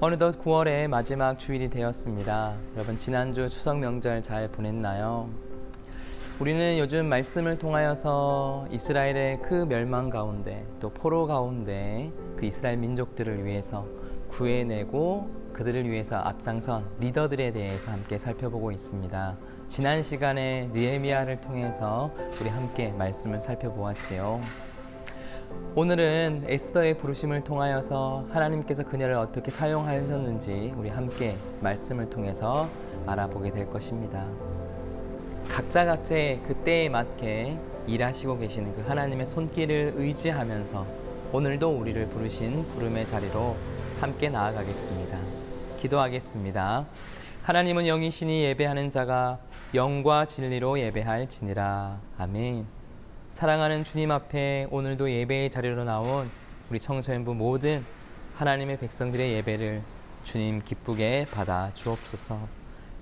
어느덧 9월의 마지막 주일이 되었습니다. 여러분 지난주 추석 명절 잘 보냈나요? 우리는 요즘 말씀을 통하여서 이스라엘의 그 멸망 가운데 또 포로 가운데 그 이스라엘 민족들을 위해서 구해내고 그들을 위해서 앞장선 리더들에 대해서 함께 살펴보고 있습니다. 지난 시간에 느헤미야를 통해서 우리 함께 말씀을 살펴보았지요. 오늘은 에스더의 부르심을 통하여서 하나님께서 그녀를 어떻게 사용하셨는지 우리 함께 말씀을 통해서 알아보게 될 것입니다. 각자 각자의 그때에 맞게 일하시고 계시는 그 하나님의 손길을 의지하면서 오늘도 우리를 부르신 부름의 자리로 함께 나아가겠습니다. 기도하겠습니다. 하나님은 영이시니 예배하는 자가 영과 진리로 예배할지니라. 아멘. 사랑하는 주님 앞에 오늘도 예배의 자리로 나온 우리 청소년부 모든 하나님의 백성들의 예배를 주님 기쁘게 받아 주옵소서.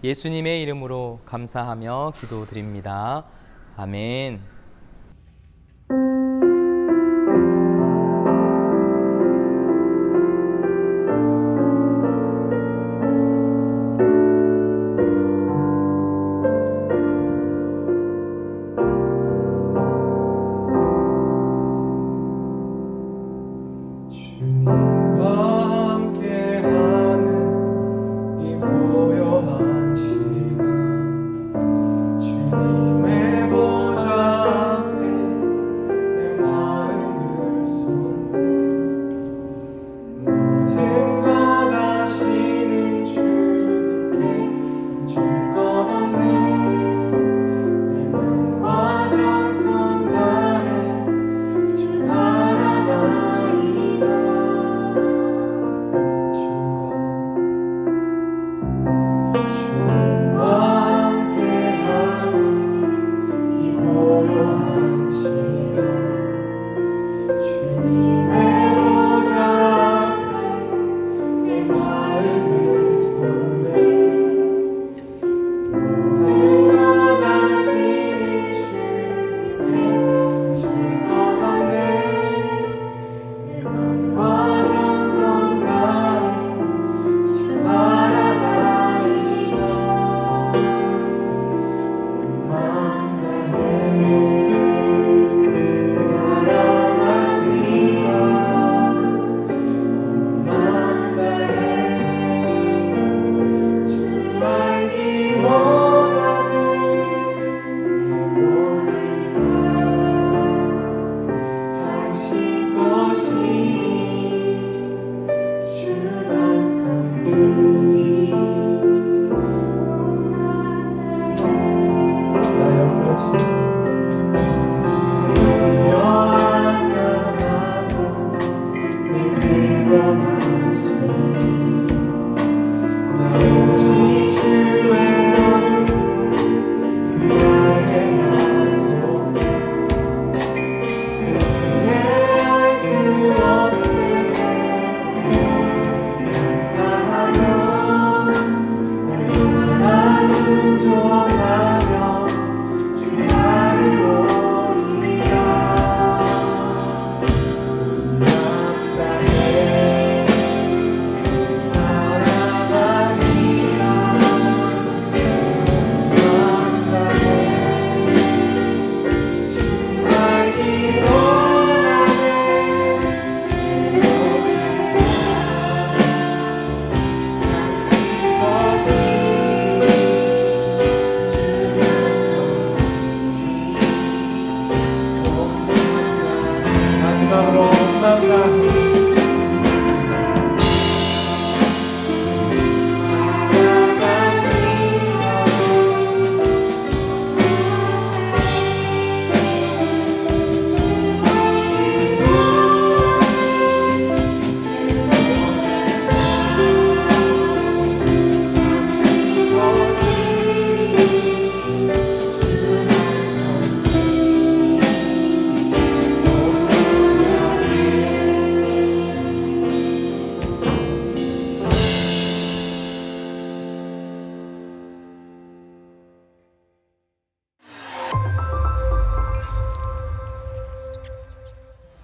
예수님의 이름으로 감사하며 기도드립니다. 아멘.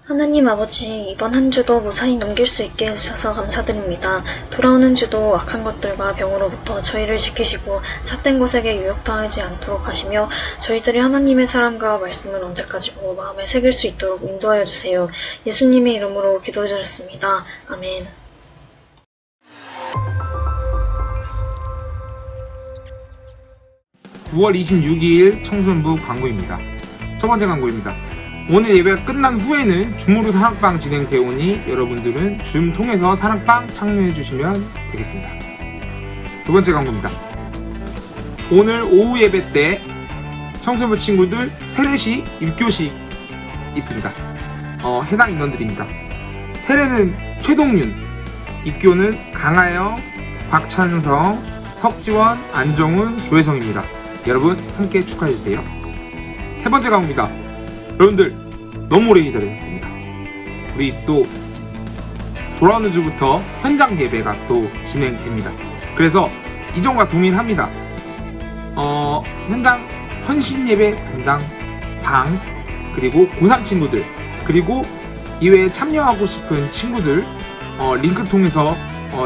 하나님 아버지, 이번 한 주도 무사히 넘길 수 있게 해주셔서 감사드립니다. 돌아오는 주도 악한 것들과 병으로부터 저희를 지키시고 삿된 것에게 유혹당하지 않도록 하시며 저희들이 하나님의 사랑과 말씀을 언제까지고 마음에 새길 수 있도록 인도하여 주세요. 예수님의 이름으로 기도드렸습니다. 아멘. (9월 26일) 청소년부 광고입니다. 첫 번째 광고입니다. 오늘 예배가 끝난 후에는 줌으로 사랑방 진행되오니 여러분들은 줌 통해서 사랑방 참여해 주시면 되겠습니다. 두 번째 광고입니다. 오늘 오후 예배 때 청소년부 친구들 세례식 입교식 있습니다. 해당 인원들입니다. 세례는 최동윤, 입교는 강하영, 박찬성, 석지원, 안정훈, 조혜성입니다. 여러분 함께 축하해주세요. 세 번째 광고입니다. 여러분들 너무 오래 기다렸습니다. 우리 또 돌아오는 주부터 현장 예배가 또 진행됩니다. 그래서 이전과 동일합니다. 현장 헌신 예배 담당 방, 그리고 고3 친구들, 그리고 이외에 참여하고 싶은 친구들 링크 통해서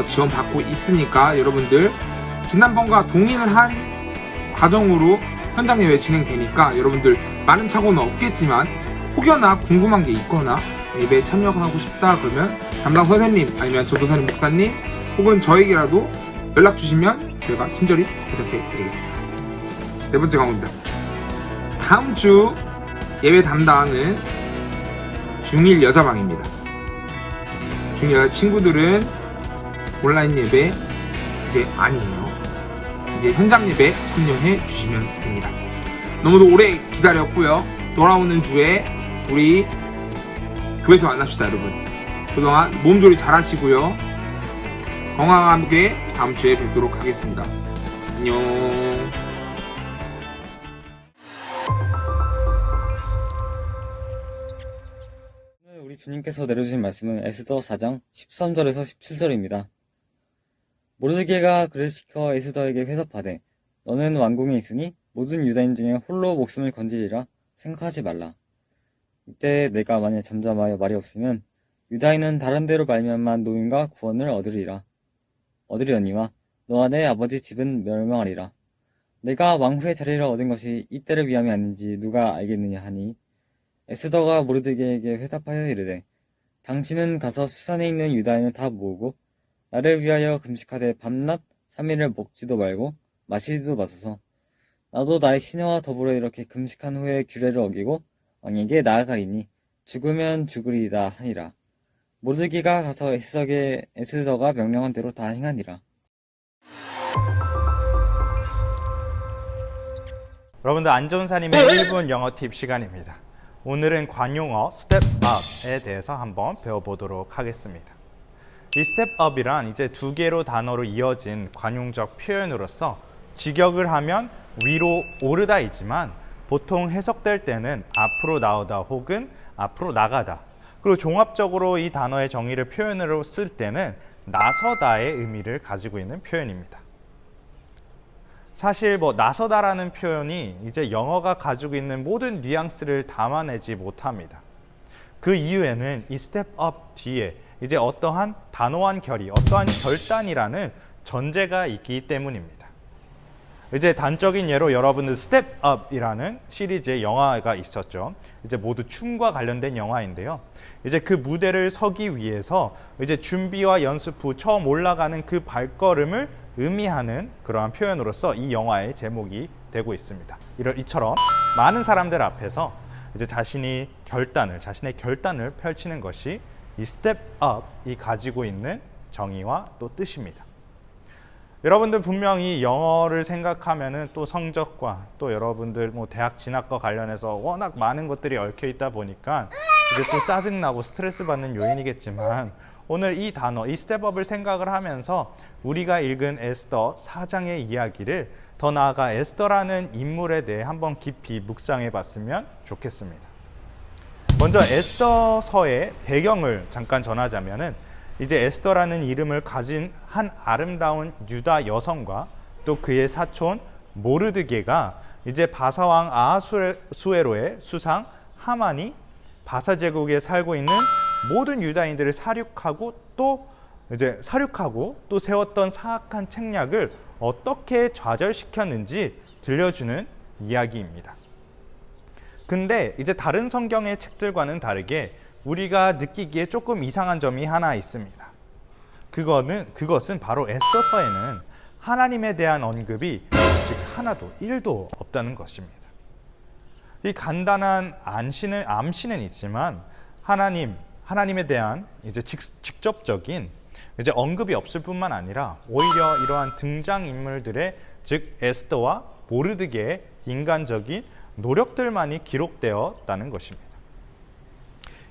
지원받고 있으니까 여러분들 지난번과 동일한 과정으로 현장 예배 진행되니까 여러분들 많은 착오는 없겠지만 혹여나 궁금한 게 있거나 예배에 참여하고 싶다 그러면 담당 선생님 아니면 전도사님 목사님 혹은 저에게라도 연락 주시면 저희가 친절히 대답해 드리겠습니다. 네 번째 광고입니다. 다음 주 예배 담당은 중1 여자방입니다. 중1 여자 친구들은 온라인 예배 이제 아니에요. 이제 현장 예배 참여해 주시면 됩니다. 너무도 오래 기다렸고요. 돌아오는 주에 우리 교회에서 만납시다, 여러분. 그동안 몸조리 잘 하시고요. 건강하게 다음 주에 뵙도록 하겠습니다. 안녕. 우리 주님께서 내려주신 말씀은 에스더 4장 13절에서 17절입니다. 모르드게가 그를 시켜 에스더에게 회답하되 너는 왕궁에 있으니 모든 유다인 중에 홀로 목숨을 건지리라 생각하지 말라. 이때 내가 만일 잠잠하여 말이 없으면 유다인은 다른 데로 말미암아 노임과 구원을 얻으려니와 너와 내 아버지 집은 멸망하리라. 내가 왕후의 자리를 얻은 것이 이때를 위함이 아닌지 누가 알겠느냐 하니 에스더가 모르드게에게 회답하여 이르되 당신은 가서 수산에 있는 유다인을 다 모으고 나를 위하여 금식하되 밤낮 3일을 먹지도 말고 마시지도 마소서. 나도 나의 시녀와 더불어 이렇게 금식한 후에 규례를 어기고 왕에게 나아가리니 죽으면 죽으리이다 하니라. 모르드게가 가서 에스더가 명령한 대로 다 행하니라. 여러분들 안전사님의 1분 영어 팁 시간입니다. 오늘은 관용어 스텝업에 대해서 한번 배워보도록 하겠습니다. 이 스텝업이란 이제 두 개로 단어로 이어진 관용적 표현으로서 직역을 하면 위로 오르다이지만 보통 해석될 때는 앞으로 나오다 혹은 앞으로 나가다, 그리고 종합적으로 이 단어의 정의를 표현으로 쓸 때는 나서다의 의미를 가지고 있는 표현입니다. 사실 나서다라는 표현이 이제 영어가 가지고 있는 모든 뉘앙스를 담아내지 못합니다. 그 이유에는 이 스텝업 뒤에 이제 어떠한 단호한 결의, 어떠한 결단이라는 전제가 있기 때문입니다. 이제 단적인 예로 여러분들 스텝업이라는 시리즈의 영화가 있었죠. 이제 모두 춤과 관련된 영화인데요. 이제 그 무대를 서기 위해서 이제 준비와 연습 후 처음 올라가는 그 발걸음을 의미하는 그러한 표현으로서 이 영화의 제목이 되고 있습니다. 이처럼 많은 사람들 앞에서 이제 자신의 결단을 펼치는 것이 이 스텝업이 가지고 있는 정의와 또 뜻입니다. 여러분들 분명히 영어를 생각하면은 또 성적과 또 여러분들 대학 진학과 관련해서 워낙 많은 것들이 얽혀 있다 보니까 이제 또 짜증나고 스트레스 받는 요인이겠지만 오늘 이 단어, 이 스텝업을 생각을 하면서 우리가 읽은 에스더 4장의 이야기를 더 나아가 에스더라는 인물에 대해 한번 깊이 묵상해 봤으면 좋겠습니다. 먼저 에스더서의 배경을 잠깐 전하자면은 이제 에스더라는 이름을 가진 한 아름다운 유다 여성과 또 그의 사촌 모르드게가 이제 바사왕 아하수에로의 수상 하만이 바사 제국에 살고 있는 모든 유다인들을 사륙하고 또 세웠던 사악한 책략을 어떻게 좌절시켰는지 들려주는 이야기입니다. 근데 이제 다른 성경의 책들과는 다르게 우리가 느끼기에 조금 이상한 점이 하나 있습니다. 그것은 바로 에스더서에는 하나님에 대한 언급이 즉 하나도 1도 없다는 것입니다. 이 간단한 암시는 있지만 하나님에 대한 이제 직접적인 이제 언급이 없을 뿐만 아니라 오히려 이러한 등장 인물들의 즉 에스더와 모르드게의 인간적인 노력들만이 기록되었다는 것입니다.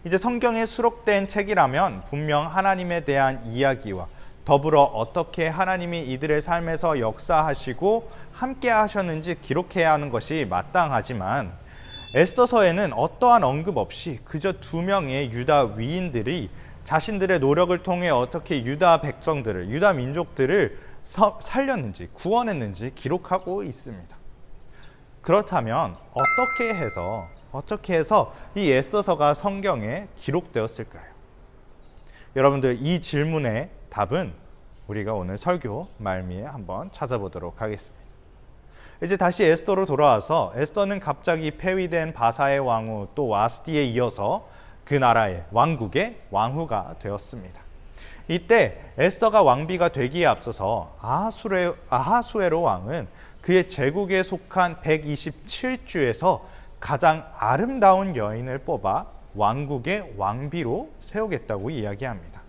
이제 성경에 수록된 책이라면 분명 하나님에 대한 이야기와 더불어 어떻게 하나님이 이들의 삶에서 역사하시고 함께 하셨는지 기록해야 하는 것이 마땅하지만 에스더서에는 어떠한 언급 없이 그저 2명의 유다 위인들이 자신들의 노력을 통해 어떻게 유다 백성들을, 유다 민족들을 살렸는지, 구원했는지 기록하고 있습니다. 그렇다면 어떻게 해서 이 에스더서가 성경에 기록되었을까요? 여러분들, 이 질문의 답은 우리가 오늘 설교 말미에 한번 찾아보도록 하겠습니다. 이제 다시 에스더로 돌아와서 에스더는 갑자기 폐위된 바사의 왕후 또 와스디에 이어서 그 나라의 왕국의 왕후가 되었습니다. 이때 에스더가 왕비가 되기에 앞서서 아하수에로 왕은 그의 제국에 속한 127주에서 가장 아름다운 여인을 뽑아 왕국의 왕비로 세우겠다고 이야기합니다.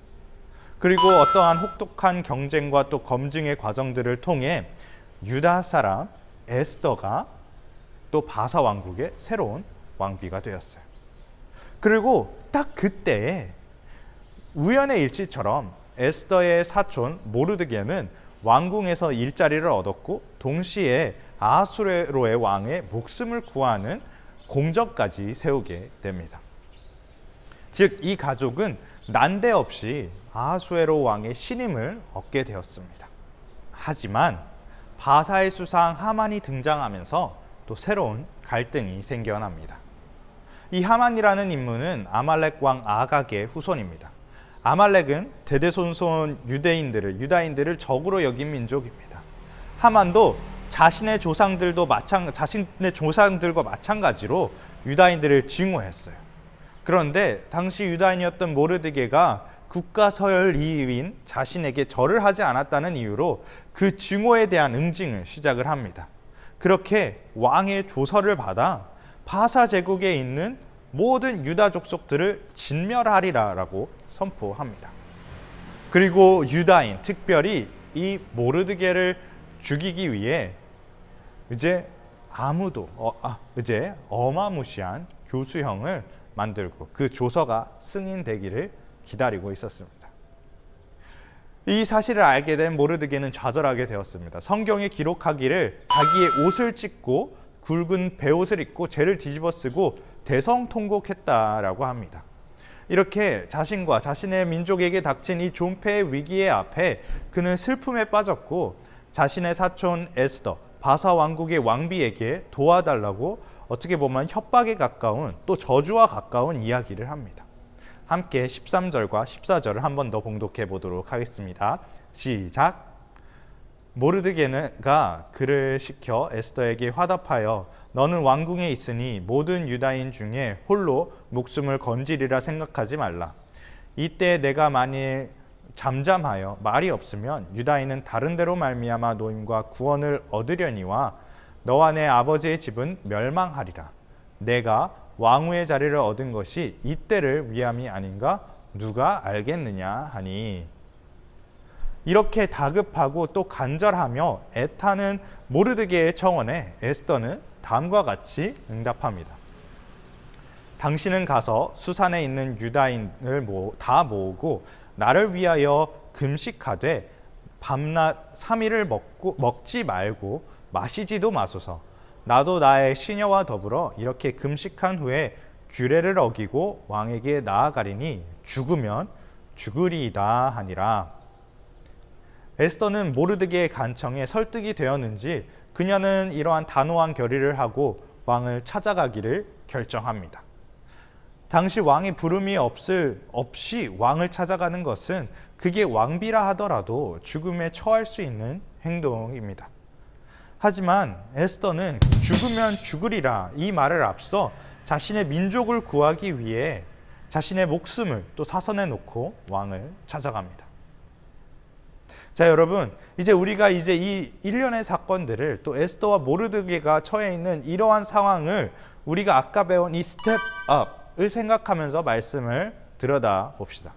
그리고 어떠한 혹독한 경쟁과 또 검증의 과정들을 통해 유다 사람 에스더가 또 바사 왕국의 새로운 왕비가 되었어요. 그리고 딱 그때에 우연의 일치처럼 에스더의 사촌 모르드게는 왕궁에서 일자리를 얻었고 동시에 아하수에로의 왕의 목숨을 구하는 공적까지 세우게 됩니다. 즉, 이 가족은 난데없이 아하수에로 왕의 신임을 얻게 되었습니다. 하지만 바사의 수상 하만이 등장하면서 또 새로운 갈등이 생겨납니다. 이 하만이라는 인물은 아말렉 왕 아각의 후손입니다. 아말렉은 대대손손 유다인들을 적으로 여긴 민족입니다. 하만도 자신의 조상들과 마찬가지로 유다인들을 증오했어요. 그런데 당시 유다인이었던 모르드게가 국가 서열이인 자신에게 절을 하지 않았다는 이유로 그 증오에 대한 응징을 시작을 합니다. 그렇게 왕의 조서를 받아 바사 제국에 있는 모든 유다 족속들을 진멸하리라라고 선포합니다. 그리고 유다인, 특별히 이 모르드게를 죽이기 위해 이제 어마무시한 교수형을 만들고 그 조서가 승인되기를 기다리고 있었습니다. 이 사실을 알게 된 모르드게는 좌절하게 되었습니다. 성경에 기록하기를 자기의 옷을 찢고 굵은 베옷을 입고 죄를 뒤집어 쓰고 대성통곡했다라고 합니다. 이렇게 자신과 자신의 민족에게 닥친 이 존폐의 위기의 앞에 그는 슬픔에 빠졌고 자신의 사촌 에스더, 바사 왕국의 왕비에게 도와달라고 어떻게 보면 협박에 가까운 또 저주와 가까운 이야기를 합니다. 함께 13절과 14절을 한 번 더 봉독해 보도록 하겠습니다. 시작! 모르드게가 그를 시켜 에스더에게 화답하여 너는 왕궁에 있으니 모든 유다인 중에 홀로 목숨을 건지리라 생각하지 말라. 이때 내가 만일 잠잠하여 말이 없으면 유다인은 다른 데로 말미암아 노임과 구원을 얻으려니와 너와 내 아버지의 집은 멸망하리라. 내가 왕후의 자리를 얻은 것이 이때를 위함이 아닌가 누가 알겠느냐 하니. 이렇게 다급하고 또 간절하며 애타는 모르드게의 청원에 에스더는 다음과 같이 응답합니다. 당신은 가서 수산에 있는 유다인을 다 모으고 나를 위하여 금식하되 밤낮 3일을 먹지 말고 마시지도 마소서. 나도 나의 시녀와 더불어 이렇게 금식한 후에 규례를 어기고 왕에게 나아가리니 죽으면 죽으리이다 하니라. 에스더는 모르드게의 간청에 설득이 되었는지 그녀는 이러한 단호한 결의를 하고 왕을 찾아가기를 결정합니다. 당시 왕이 부름이 없이 왕을 찾아가는 것은 그게 왕비라 하더라도 죽음에 처할 수 있는 행동입니다. 하지만 에스더는 죽으면 죽으리라 이 말을 앞서 자신의 민족을 구하기 위해 자신의 목숨을 또 사선에 놓고 왕을 찾아갑니다. 자, 여러분, 이제 우리가 이 일련의 사건들을 또 에스더와 모르드게가 처해 있는 이러한 상황을 우리가 아까 배운 이 스텝업을 생각하면서 말씀을 들여다 봅시다.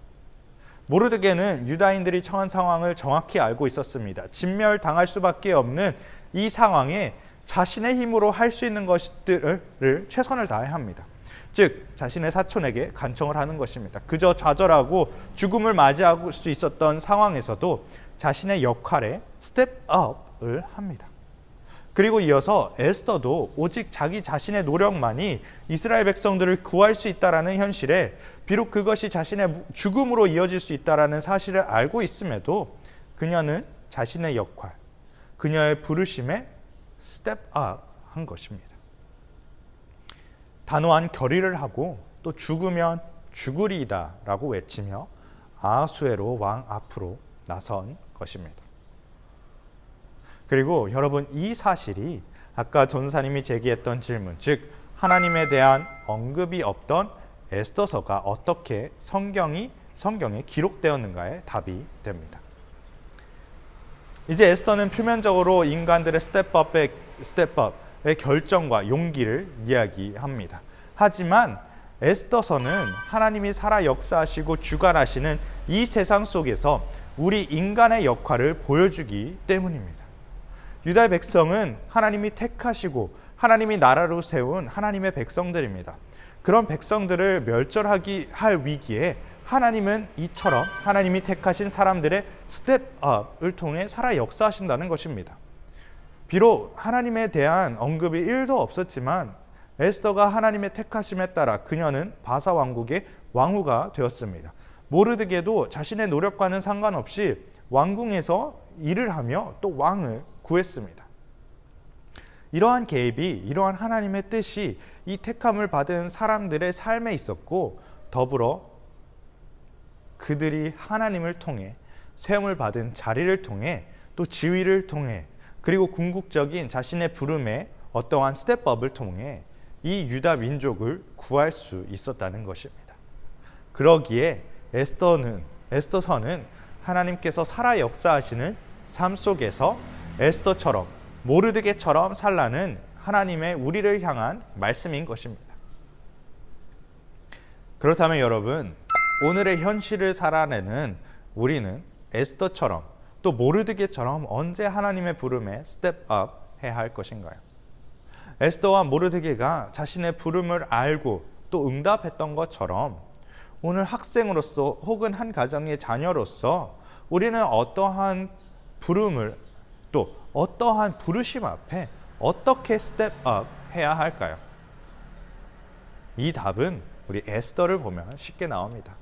모르드게는 유다인들이 처한 상황을 정확히 알고 있었습니다. 진멸당할 수밖에 없는 이 상황에 자신의 힘으로 할 수 있는 것들을 최선을 다해야 합니다. 즉 자신의 사촌에게 간청을 하는 것입니다. 그저 좌절하고 죽음을 맞이할 수 있었던 상황에서도 자신의 역할에 스텝업을 합니다. 그리고 이어서 에스더도 오직 자기 자신의 노력만이 이스라엘 백성들을 구할 수 있다는 현실에 비록 그것이 자신의 죽음으로 이어질 수 있다는 사실을 알고 있음에도 그녀는 자신의 역할, 그녀의 부르심에 스텝업한 것입니다. 단호한 결의를 하고 또 죽으면 죽으리이다 라고 외치며 아하수에로 왕 앞으로 나선 것입니다. 그리고 여러분, 이 사실이 아까 전사님이 제기했던 질문, 즉 하나님에 대한 언급이 없던 에스더서가 어떻게 성경에 기록되었는가에 답이 됩니다. 이제 에스더는 표면적으로 인간들의 스텝업의 결정과 용기를 이야기합니다. 하지만 에스더서는 하나님이 살아 역사하시고 주관하시는 이 세상 속에서 우리 인간의 역할을 보여주기 때문입니다. 유다의 백성은 하나님이 택하시고 하나님이 나라로 세운 하나님의 백성들입니다. 그런 백성들을 멸절하기 할 위기에 하나님은 이처럼 하나님이 택하신 사람들의 스텝업을 통해 살아 역사하신다는 것입니다. 비록 하나님에 대한 언급이 1도 없었지만 에스더가 하나님의 택하심에 따라 그녀는 바사 왕국의 왕후가 되었습니다. 모르드게도 자신의 노력과는 상관없이 왕궁에서 일을 하며 또 왕을 구했습니다. 이러한 계획이, 이러한 하나님의 뜻이 이 택함을 받은 사람들의 삶에 있었고, 더불어 그들이 하나님을 통해 세움을 받은 자리를 통해 또 지위를 통해 그리고 궁극적인 자신의 부름의 어떠한 스텝업을 통해 이 유다 민족을 구할 수 있었다는 것입니다. 그러기에 에스더서는 하나님께서 살아 역사하시는 삶 속에서 에스더처럼 모르드게처럼 살라는 하나님의 우리를 향한 말씀인 것입니다. 그렇다면 여러분, 오늘의 현실을 살아내는 우리는 에스더처럼 또 모르드게처럼 언제 하나님의 부름에 스텝업 해야 할 것인가요? 에스더와 모르드게가 자신의 부름을 알고 또 응답했던 것처럼 오늘 학생으로서 혹은 한 가정의 자녀로서 우리는 어떠한 부름을 또 어떠한 부르심 앞에 어떻게 스텝업 해야 할까요? 이 답은 우리 에스더를 보면 쉽게 나옵니다.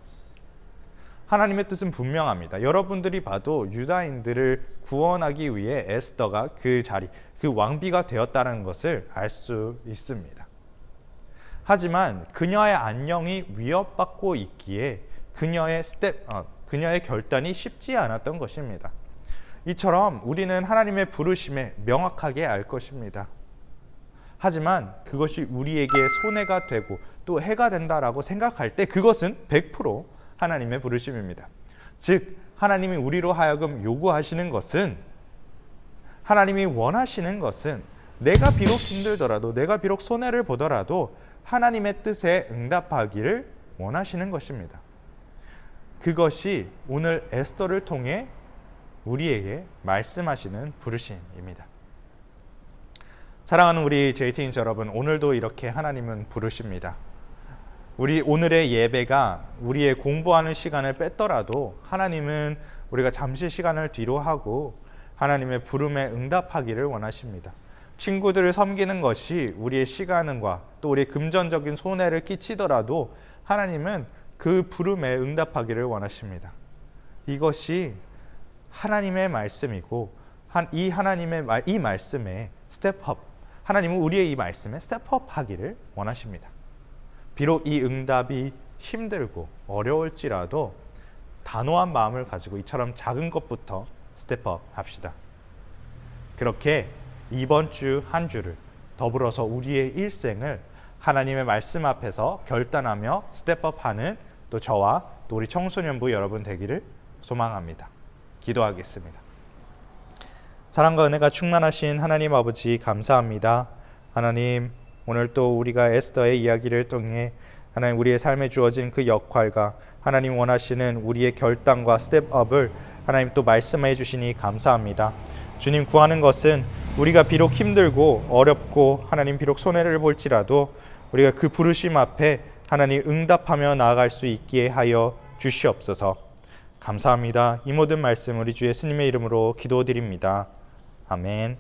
하나님의 뜻은 분명합니다. 여러분들이 봐도 유다인들을 구원하기 위해 에스더가 그 자리, 그 왕비가 되었다는 것을 알 수 있습니다. 하지만 그녀의 안녕이 위협받고 있기에 그녀의 그녀의 결단이 쉽지 않았던 것입니다. 이처럼 우리는 하나님의 부르심에 명확하게 알 것입니다. 하지만 그것이 우리에게 손해가 되고 또 해가 된다라고 생각할 때 그것은 100% 하나님의 부르심입니다. 즉 하나님이 우리로 하여금 요구하시는 것은, 하나님이 원하시는 것은 내가 비록 힘들더라도, 내가 비록 손해를 보더라도 하나님의 뜻에 응답하기를 원하시는 것입니다. 그것이 오늘 에스더를 통해 우리에게 말씀하시는 부르심입니다. 사랑하는 우리 JT인스 여러분, 오늘도 이렇게 하나님은 부르십니다. 우리 오늘의 예배가 우리의 공부하는 시간을 뺐더라도 하나님은 우리가 잠시 시간을 뒤로 하고 하나님의 부름에 응답하기를 원하십니다. 친구들을 섬기는 것이 우리의 시간과 또 우리의 금전적인 손해를 끼치더라도 하나님은 그 부름에 응답하기를 원하십니다. 이것이 하나님의 말씀이고 이 하나님의 이 말씀에 스텝업, 하나님은 우리의 이 말씀에 스텝업 하기를 원하십니다. 비록 이 응답이 힘들고 어려울지라도 단호한 마음을 가지고 이처럼 작은 것부터 스텝업 합시다. 그렇게 이번 주 한 주를 더불어서 우리의 일생을 하나님의 말씀 앞에서 결단하며 스텝업하는 또 저와 또 우리 청소년부 여러분 되기를 소망합니다. 기도하겠습니다. 사랑과 은혜가 충만하신 하나님 아버지 감사합니다. 하나님, 오늘 또 우리가 에스더의 이야기를 통해 하나님 우리의 삶에 주어진 그 역할과 하나님 원하시는 우리의 결단과 스텝업을 하나님 또 말씀해 주시니 감사합니다. 주님, 구하는 것은 우리가 비록 힘들고 어렵고 하나님 비록 손해를 볼지라도 우리가 그 부르심 앞에 하나님 응답하며 나아갈 수 있게 하여 주시옵소서. 감사합니다. 이 모든 말씀 우리 주 예수님의 이름으로 기도드립니다. 아멘.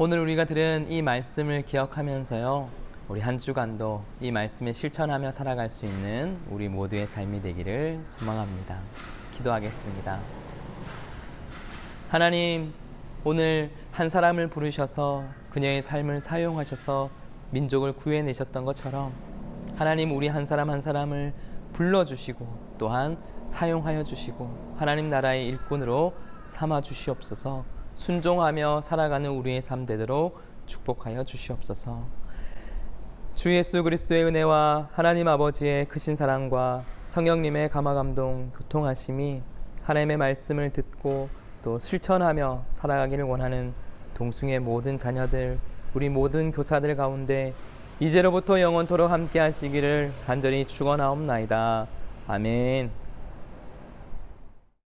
오늘 우리가 들은 이 말씀을 기억하면서요, 우리 한 주간도 이 말씀에 실천하며 살아갈 수 있는 우리 모두의 삶이 되기를 소망합니다. 기도하겠습니다. 하나님, 오늘 한 사람을 부르셔서 그녀의 삶을 사용하셔서 민족을 구해내셨던 것처럼 하나님, 우리 한 사람 한 사람을 불러주시고 또한 사용하여 주시고 하나님 나라의 일꾼으로 삼아 주시옵소서. 순종하며 살아가는 우리의 삶 되도록 축복하여 주시옵소서. 주 예수 그리스도의 은혜와 하나님 아버지의 크신 사랑과 성령님의 감화감동 교통하심이 하나님의 말씀을 듣고 또 실천하며 살아가기를 원하는 동숭의 모든 자녀들, 우리 모든 교사들 가운데 이제로부터 영원토록 함께 하시기를 간절히 축원하옵나이다. 아멘.